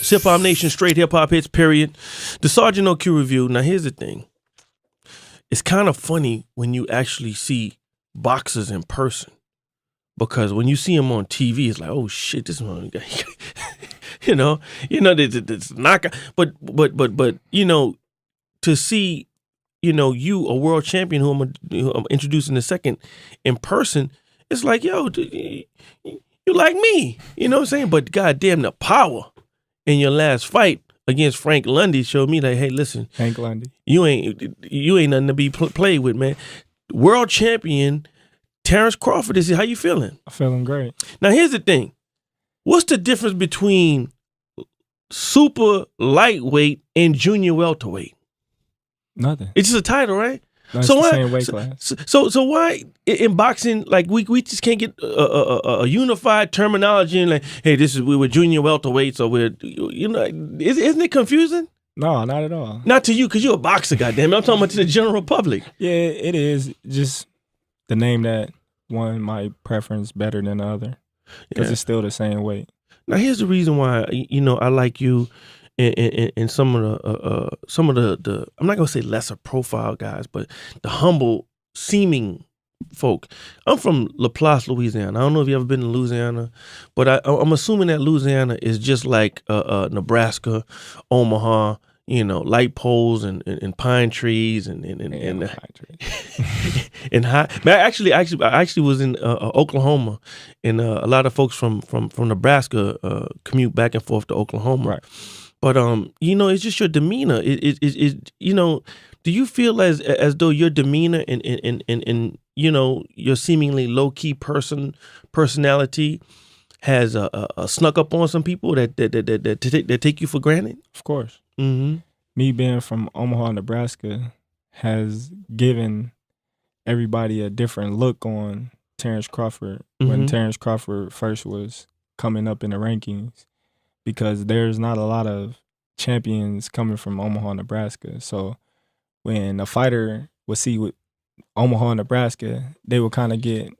Hip Hop Nation, straight hip hop hits, period. The Sergeant OQ review. Now, here's the thing. It's kind of funny when you actually see boxers in person, because when you see them on TV, it's like, oh shit, this one guy, this knockout. But to see, you a world champion who I'm introducing in a second in person, it's like, yo, you like me, you know what I'm saying? But goddamn, the power in your last fight against Frank Lundy showed me that, hey, listen, Hank Lundy, you ain't nothing to be played with, man. World champion Terrance Crawford is here. How you feeling? I'm feeling great. Now, here's the thing. What's the difference between super lightweight and junior welterweight? Nothing. It's just a title, right? No, it's the same weight class. So why in boxing, like we just can't get a unified terminology and like, hey, we were junior welterweights, or isn't it confusing? No, not at all. Not to you, because you're a boxer, goddamn it. I'm talking about to the general public. Yeah, it is just the name that one might preference better than the other, because it's still the same weight. Now, here's the reason why I like you. And some of the I'm not gonna say lesser profile guys, but the humble seeming folk. I'm from LaPlace, Louisiana. I don't know if you ever been to Louisiana, but I'm assuming that Louisiana is just like Nebraska, Omaha. Light poles and pine trees and pine trees. and high. But I actually was in Oklahoma, and a lot of folks from Nebraska commute back and forth to Oklahoma. Right. But it's just your demeanor. Do you feel as though your demeanor and your seemingly low key personality has snuck up on some people that take you for granted? Of course. Mm-hmm. Me being from Omaha, Nebraska, has given everybody a different look on Terrance Crawford when Terrance Crawford first was coming up in the rankings, because there's not a lot of champions coming from Omaha, Nebraska. So when a fighter would see with Omaha, Nebraska, they would kind of get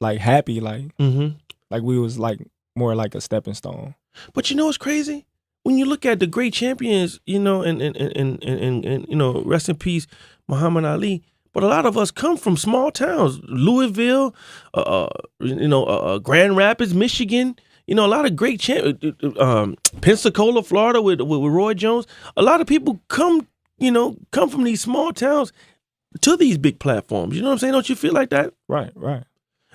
like happy, like we was like more like a stepping stone. But what's crazy? When you look at the great champions, and rest in peace, Muhammad Ali. But a lot of us come from small towns, Louisville, Grand Rapids, Michigan. A lot of great Pensacola, Florida, with Roy Jones. A lot of people come from these small towns to these big platforms. You know what I'm saying? Don't you feel like that? Right.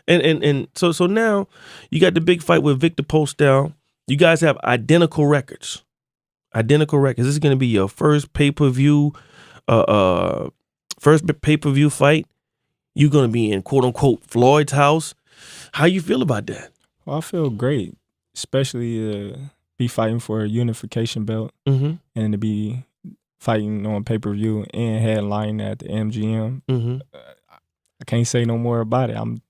And so now you got the big fight with Viktor Postol. You guys have identical records. This is going to be your first pay-per-view fight. You're going to be in quote unquote Floyd's house. How you feel about that? Well, I feel great, especially to be fighting for a unification belt and to be fighting on pay-per-view and headlining at the MGM. I can't say no more about it. I'm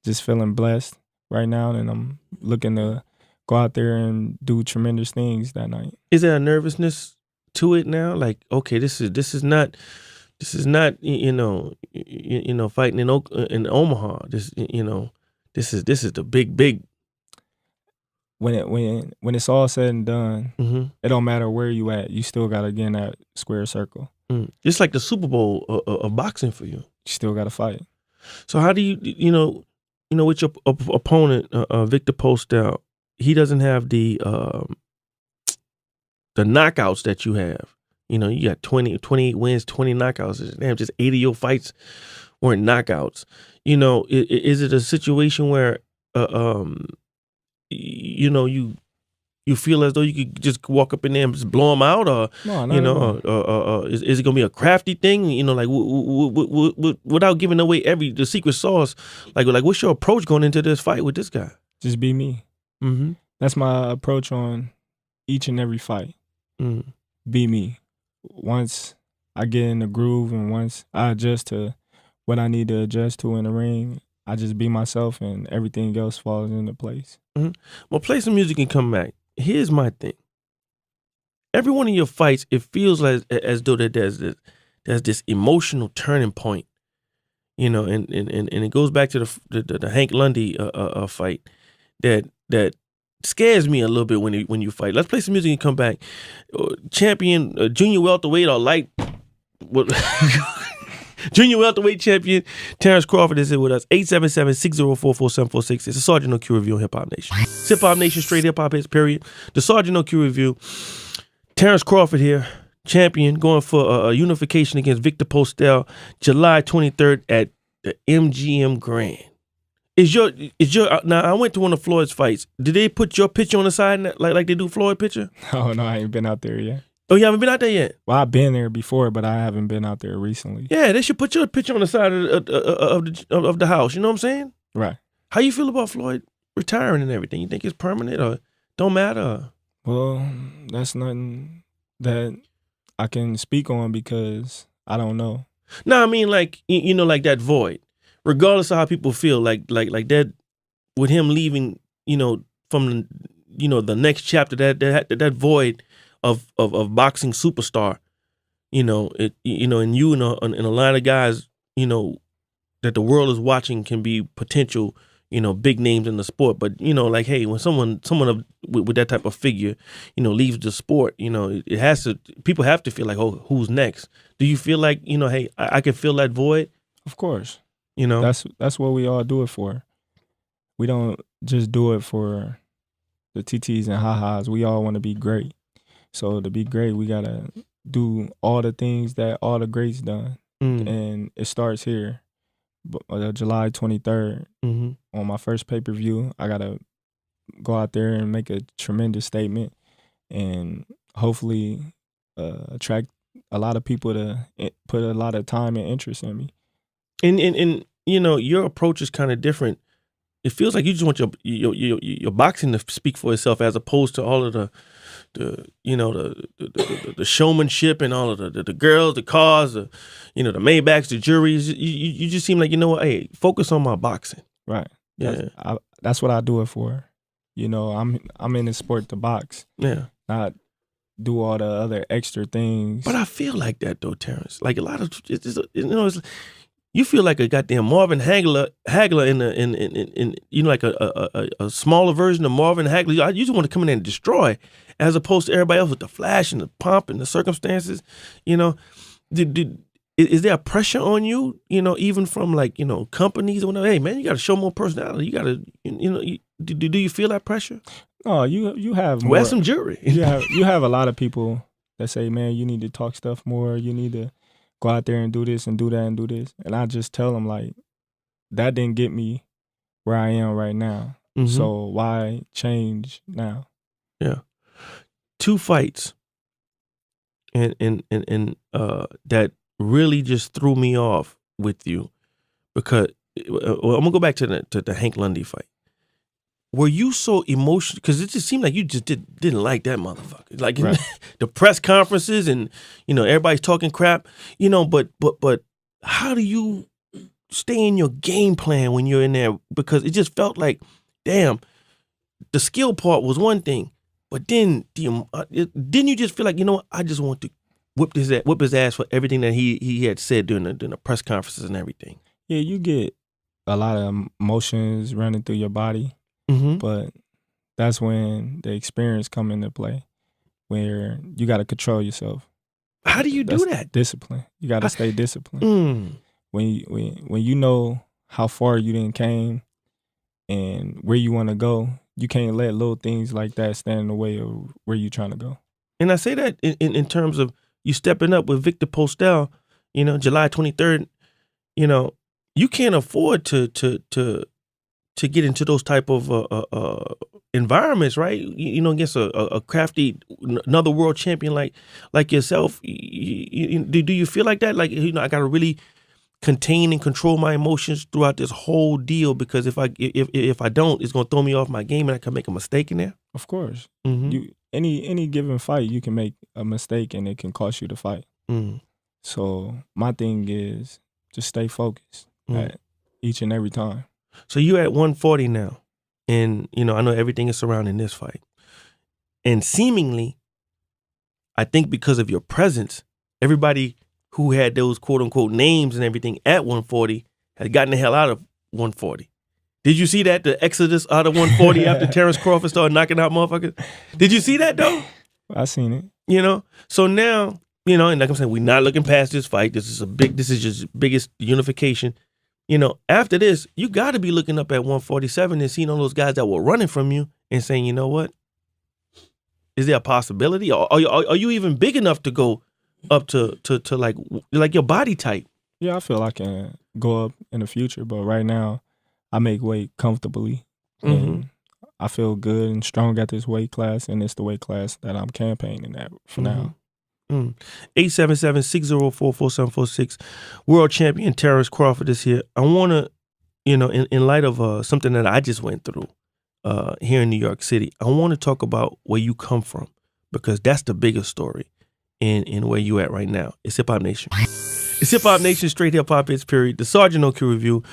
just feeling blessed right now, and I'm looking to go out there and do tremendous things that night. Is there a nervousness to it now? Like, okay, this is not fighting in Omaha. This is the big. When it's all said and done, it don't matter where you at. You still gotta get in that square circle. It's like the Super Bowl of boxing for you. You still gotta fight. So how do you with your opponent Viktor Postol? He doesn't have the knockouts that you have. You got 28 wins, 20 knockouts. Damn, just 8 of your fights weren't knockouts. Is it a situation where you feel as though you could just walk up in there and just blow them out, or is it gonna be a crafty thing? Without giving away the secret sauce. Like what's your approach going into this fight with this guy? Just be me. That's my approach on each and every fight. Be me. Once I get in the groove and once I adjust to what I need to adjust to in the ring, I just be myself and everything else falls into place. Well, play some music and come back. Here's my thing. Every one of your fights, it feels as though that there's this emotional turning point, and it goes back to the Hank Lundy fight that scares me a little bit when you fight. Let's play some music and come back. Champion, junior welterweight or light. What? Junior welterweight champion Terrance Crawford is here with us. 877-604-4746. It's a Sergeant No Q review on Hip Hop Nation. Hip Hop Nation, straight hip hop hits, period. The Sergeant No Q review. Terrance Crawford here, champion, going for a unification against Viktor Postol, July 23rd at the MGM Grand. Now I went to one of Floyd's fights. Did they put your picture on the side like they do Floyd picture? Oh no, I ain't been out there yet. Oh, you haven't been out there yet? Well, I've been there before, but I haven't been out there recently. Yeah, they should put your picture on the side of the house. You know what I'm saying? Right. How you feel about Floyd retiring and everything? You think it's permanent or don't matter? Well, that's nothing that I can speak on because I don't know. No, I mean like like that void. Regardless of how people feel, like that, with him leaving, from the next chapter, that void of boxing superstar, and you and a line of guys, that the world is watching can be potential, big names in the sport. But like, hey, when someone with that type of figure, leaves the sport, it has to. People have to feel like, oh, who's next? Do you feel like, hey, I can fill that void? Of course. That's what we all do it for. We don't just do it for the TTs and ha-has. We all want to be great. So to be great, we gotta do all the things that all the greats done, and it starts here. July 23rd, on my first pay-per-view, I gotta go out there and make a tremendous statement, and hopefully attract a lot of people to put a lot of time and interest in me. And your approach is kind of different. It feels like you just want your boxing to speak for itself, as opposed to all of the showmanship and all of the girls, the cars, the Maybachs, the juries. You just seem like, hey, focus on my boxing. Right. Yeah. That's what I do it for. I'm in the sport to box. Yeah. Not do all the other extra things. But I feel like that though, Terrence. Like a lot of it's you feel like a goddamn Marvin Hagler in like a smaller version of Marvin Hagler. You just want to come in and destroy, as opposed to everybody else with the flash and the pomp and the circumstances. Is there a pressure on you? Even from like companies or whatever. Hey man, you got to show more personality. You got to do you feel that pressure? Oh, you have more. Wear some jewelry. You have a lot of people that say, man, you need to talk stuff more. You need to go out there and do this and do that and do this. And I just tell them, like, that didn't get me where I am right now. Mm-hmm. So why change now? Yeah. 2 fights and that really just threw me off with you, because I'm gonna go back to the Hank Lundy fight. Were you so emotional? Because it just seemed like you just didn't like that motherfucker. Like right. The press conferences and everybody's talking crap. But how do you stay in your game plan when you're in there? Because it just felt like, damn, the skill part was one thing, but then didn't you just feel like, I just want to whip his ass for everything that he had said during the press conferences and everything? Yeah, you get a lot of emotions running through your body. Mm-hmm. But that's when the experience come into play, where you got to control yourself. How do you do that? Discipline. You got to stay disciplined. When you know how far you done came and where you want to go, you can't let little things like that stand in the way of where you trying to go. And I say that in terms of you stepping up with Victor Postol, July 23rd. You can't afford to get into those type of environments, right? Against a crafty, another world champion like yourself. Do you feel like that? Like, I got to really contain and control my emotions throughout this whole deal, because if I don't, it's gonna throw me off my game and I can make a mistake in there. Of course, any given fight, you can make a mistake and it can cost you the fight. So my thing is just stay focused at each and every time. So you're at 140 now, and I know everything is surrounding this fight. And seemingly, I think because of your presence, everybody who had those quote unquote names and everything at 140 has gotten the hell out of 140. Did you see that? The exodus out of 140 after Terrance Crawford started knocking out motherfuckers? Did you see that, though? I seen it. You know? So now, you know, and like I'm saying, we're not looking past this fight. This is just biggest unification. You know, after this, you got to be looking up at 147 and seeing all those guys that were running from you and saying, you know what? Is there a possibility? Or are you even big enough to go up to like your body type? Yeah, I feel I can go up in the future, but right now I make weight comfortably. And I feel good and strong at this weight class, and it's the weight class that I'm campaigning at for now. 877-604-4746. World champion Terrance Crawford is here. I want to, you know, in light of something that I just went through here in New York City, I want to talk about where you come from, because that's the biggest story in where you at right now. It's Hip Hop Nation. It's Hip Hop Nation, straight hip hop hits, period. The Sarge No Q Revue,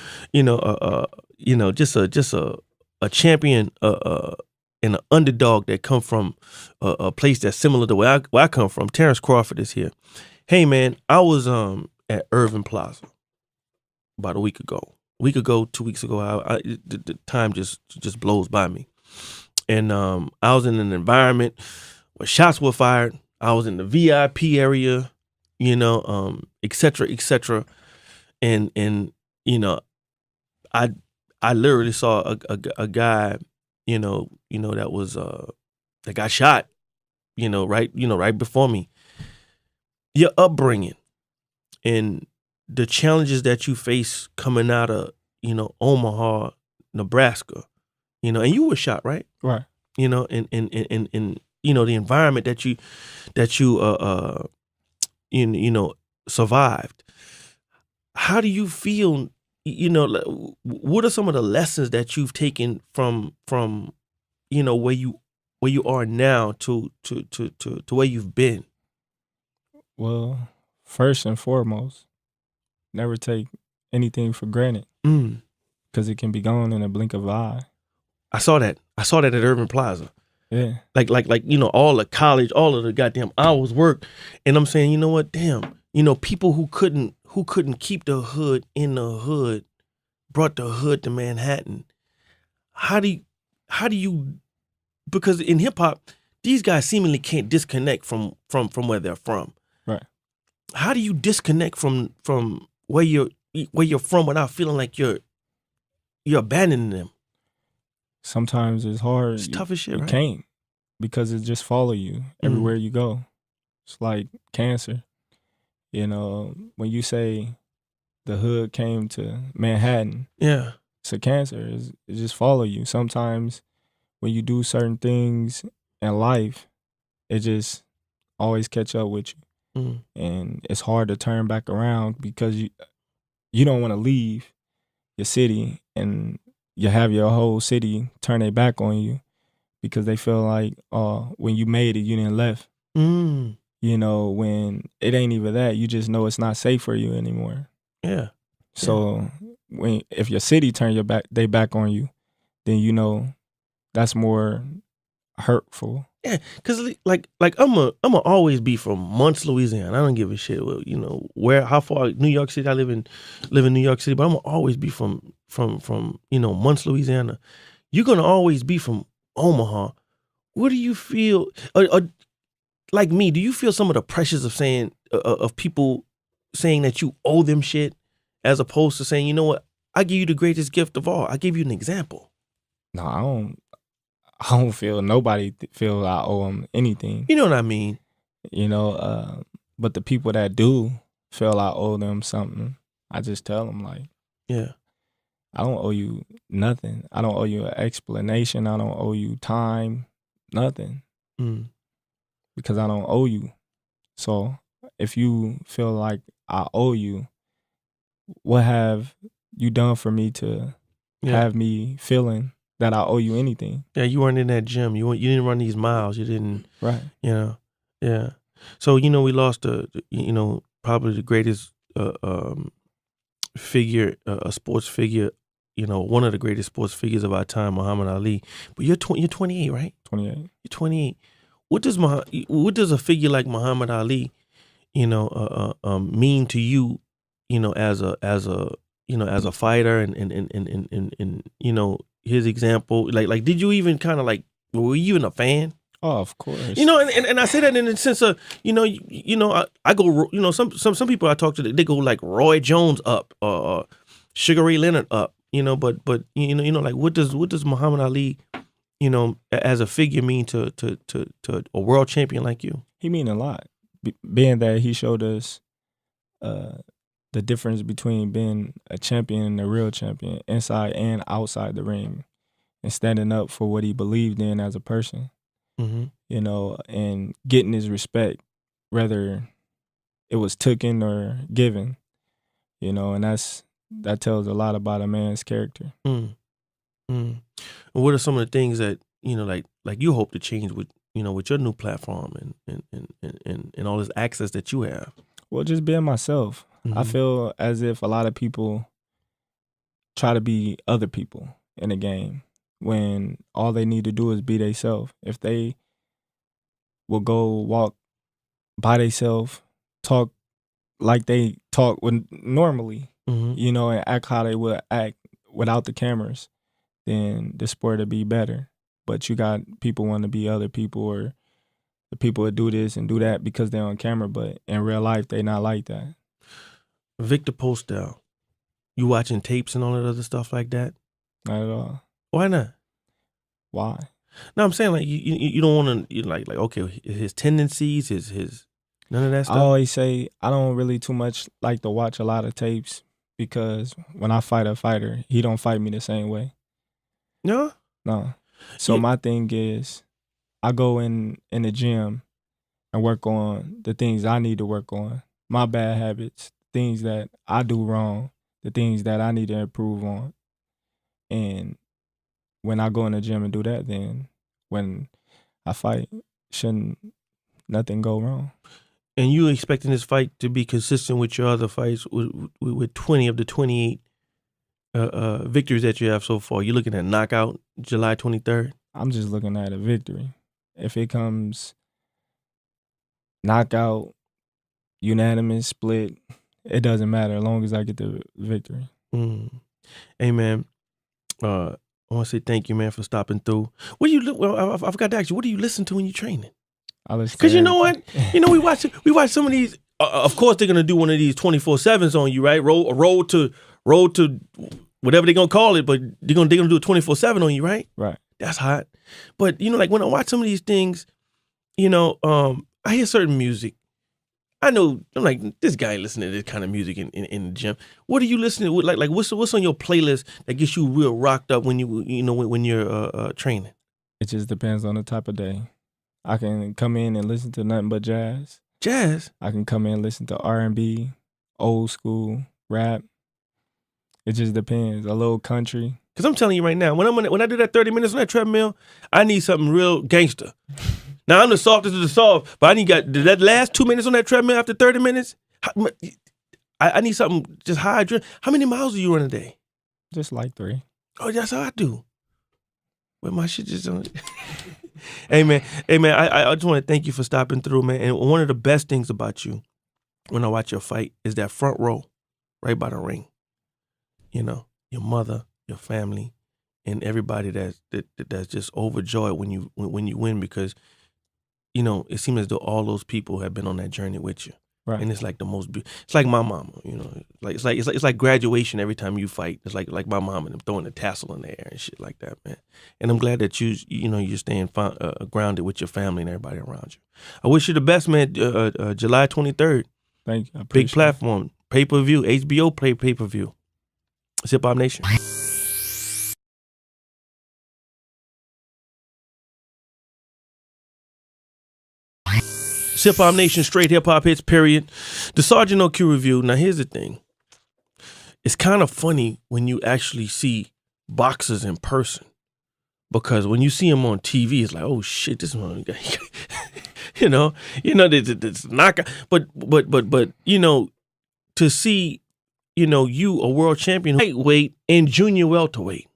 just a champion, and an underdog that come from a place that's similar to where I come from. Terrance Crawford is here. Hey man, I was at Irving Plaza about a week ago, 2 weeks ago. The time just blows by me, and I was in an environment where shots were fired. I was in the VIP area, you know, et cetera, and you know, I literally saw a guy, you know, that was that got shot, right before me. Your upbringing and the challenges that you face coming out of, you know, Omaha, Nebraska, you know, and you were shot, right? Right. You know, and you know, the environment that you survived. How do you feel? You know, what are some of the lessons that you've taken from you know, where you are now to where you've been? Well, first and foremost, never take anything for granted, because it can be gone in a blink of an eye. I saw that at Irving Plaza. Yeah. Like you know, all the college, all of the goddamn hours work, and I'm saying, you know what, damn, you know, people who couldn't keep the hood in the hood brought the hood to Manhattan. How do you, because in hip hop, these guys seemingly can't disconnect from where they're from. Right. How do you disconnect from where you're from without feeling like you're abandoning them? Sometimes it's hard. It's tough as shit, you right? can't, because it just follow you everywhere you go. It's like cancer. You know, when you say the hood came to Manhattan, yeah, it's a cancer. It just follow you. Sometimes when you do certain things in life, it just always catch up with you. And it's hard to turn back around, because you don't want to leave your city and you have your whole city turn their back on you, because they feel like when you made it, you didn't left. You know, when it ain't even that, you just know it's not safe for you anymore. Yeah. So if your city turn they back on you, then you know that's more hurtful. Yeah, cause like I'm always be from Muncie, Louisiana. I don't give a shit. You know how far New York City. I live in New York City, but I'm gonna always be from you know, Muncie, Louisiana. You're gonna always be from Omaha. What do you feel? Like me, do you feel some of the pressures of saying of people saying that you owe them shit, as opposed to saying, you know what, I give you the greatest gift of all. I give you an example. No, I don't feel nobody feel I owe them anything. You know what I mean? You know, but the people that do feel I owe them something, I just tell them, like, yeah, I don't owe you nothing. I don't owe you an explanation. I don't owe you time, nothing. Because I don't owe you. So if you feel like I owe you, what have you done for me to have me feeling that I owe you anything? Yeah, you weren't in that gym. You didn't run these miles. You didn't. Right. You know. Yeah. So, you know, we lost you know, probably the greatest figure, a sports figure. You know, one of the greatest sports figures of our time, Muhammad Ali. But you're 28, right? 28. You're 28. What does a figure like Muhammad Ali, you know, mean to you, you know, as a as a fighter and you know, his example, like did you even kind of like, were you even a fan? Oh, of course. You know, and I say that in the sense of, I go, some people I talk to, they go like Roy Jones up, or Sugar Ray Leonard up, but like what does Muhammad Ali, as a figure mean to a world champion like you? He mean a lot, being that he showed us the difference between being a champion and a real champion, inside and outside the ring, and standing up for what he believed in as a person. Mm-hmm. And getting his respect, whether it was taken or given, and that tells a lot about a man's character. Mm. Mm. And what are some of the things that like you hope to change with with your new platform and all this access that you have? Well, just being myself. Mm-hmm. I feel as if a lot of people try to be other people in a game when all they need to do is be themselves. If they will go walk by themselves, talk like they talk normally, Mm-hmm. and act how they would act without the cameras, then the sport would be better. But you got people want to be other people, or the people that do this and do that because they're on camera, but in real life, they not like that. Viktor Postol, you watching tapes and all that other stuff like that? Not at all. Why not? Why? No, I'm saying like you don't want to like okay, his tendencies, his none of that stuff. I always say I don't really too much like to watch a lot of tapes because when I fight a fighter, he don't fight me the same way. No? No. So my thing is I go in the gym and work on the things I need to work on, my bad habits, things that I do wrong, the things that I need to improve on. And when I go in the gym and do that, then when I fight, shouldn't nothing go wrong. And you expecting this fight to be consistent with your other fights with 20 of the 28 victories that you have so far? You're looking at knockout July 23rd? I'm just looking at a victory. If it comes knockout, unanimous, split, it doesn't matter as long as I get the victory. Hey, man, I want to say thank you, man, for stopping through. What do you? Well, I forgot to ask you. What do you listen to when you're training? Because you know what, we watch some of these. Of course, they're gonna do one of these 24/7s on you, right? Road to whatever they're gonna call it, but they're gonna do it 24/7 on you, right? Right. That's hot. But like when I watch some of these things, I hear certain music. I know I'm like, this guy listening to this kind of music in the gym. What are you listening to? Like what's on your playlist that gets you real rocked up when when you're training? It just depends on the type of day. I can come in and listen to nothing but jazz. Jazz? I can come in and listen to R&B, old school, rap. It just depends. A little country. Because I'm telling you right now, when I do that 30 minutes on that treadmill, I need something real gangster. Now, I'm the softest of the soft, but I need that last 2 minutes on that treadmill after 30 minutes, I need something just high adrenaline. How many miles do you run a day? Just like 3. Oh, that's how I do. But my shit just don't. Hey, man, I just want to thank you for stopping through, man. And one of the best things about you when I watch your fight is that front row right by the ring. Your mother, your family, and everybody that's just overjoyed when you win, because it seems as though all those people have been on that journey with you. Right. And it's like the most it's like my mama, it's like graduation every time you fight. It's like my mom and them throwing the tassel in the air and shit like that, man. And I'm glad that you're staying grounded with your family and everybody around you. I wish you the best, man. July 23rd. Thank you. Big platform, pay-per-view, HBO play pay-per-view. Hip Hop Nation. Hip Hop Nation, straight hip hop hits, period. The Sergeant OQ review. Now, here's the thing. It's kind of funny when you actually see boxers in person, because when you see them on TV, it's like, oh shit, this one guy, this knockout. But to see, you a world champion, lightweight and junior welterweight.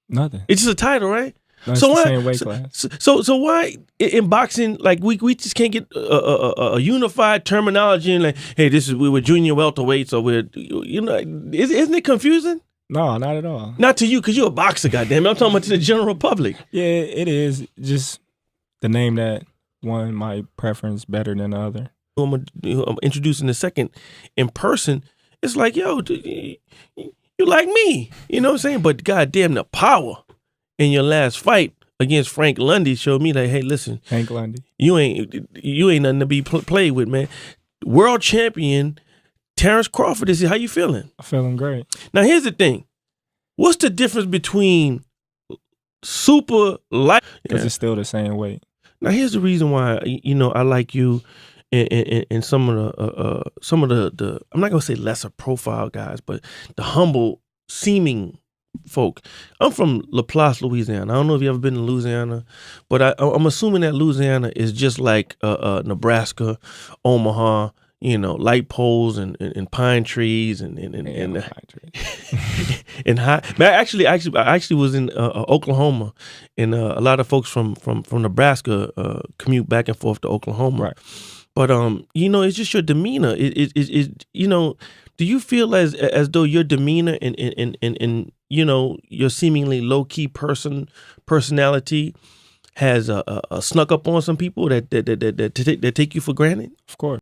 Nothing. It's just a title, right? No, it's So the why? same weight class. So why in boxing, like we just can't get a unified terminology and like, hey, we were junior welterweights, or isn't it confusing? No, not at all. Not to you, because you're a boxer, goddamn it. I'm talking about to the general public. Yeah, it is just the name that one might preference better than the other. I'm introducing the second in person. It's like, yo, you like me, you know what I'm saying? But goddamn, the power in your last fight against Frank Lundy showed me like, hey, listen, Hank Lundy, you ain't nothing to be played with, man. World champion Terrance Crawford is here. How you feeling? I'm feeling great. Now here's the thing. What's the difference between super light? Because it's still the same weight. Now here's the reason why I like you and some of the I'm not gonna say lesser profile guys, but the humble seeming folk. I'm from LaPlace, Louisiana. I don't know if you ever been to Louisiana, but I'm assuming that Louisiana is just like Nebraska, Omaha. Light poles and pine trees and pine trees. and high. Man, I actually was in Oklahoma, and a lot of folks from Nebraska commute back and forth to Oklahoma. Right. But it's just your demeanor. Do you feel as though your demeanor and your seemingly low key personality has snuck up on some people that take you for granted? Of course.